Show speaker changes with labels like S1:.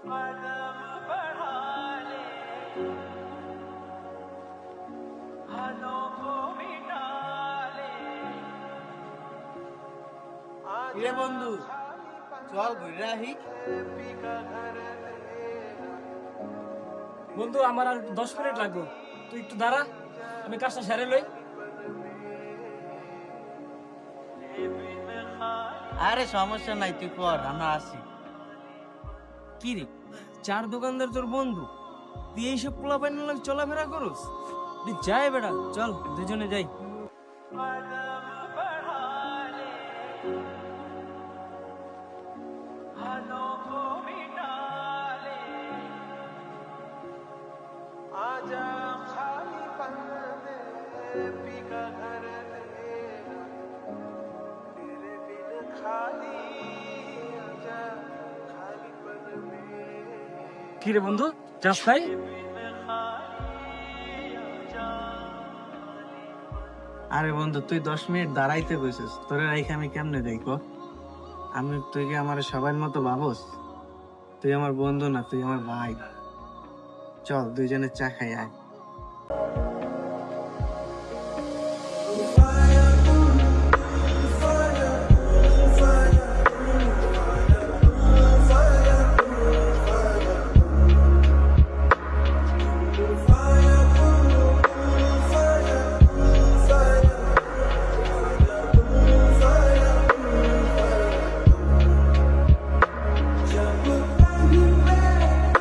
S1: কিরে বন্ধু, চল ঘুরে আহি।
S2: বন্ধু আমার আর 10 মিনিট লাগবে, তুই একটু দাঁড়া, আমি কাজটা সেরে লই।
S1: আরে সমস্যা নাই, তুই কর, আমরা আসি।
S3: কি রে, চার দোকানদার তোর বন্ধু, তুই এইসব পোলাপাইনের লাগে চলাফেরা করস? তুই যাই বেটা, চল দুজনে যাই।
S2: কি রে বন্ধু, যাস নাই?
S1: আরে বন্ধু, তুই 10 মিনিট দাঁড়াইতে কইছিস, তোরে রাইখে আমি কেমনে দেখো? তুই কি আমার সবার মতো ভাবস? তুই আমার বন্ধু না, তুই আমার ভাই। চল দুইজনে চা খাই আয়।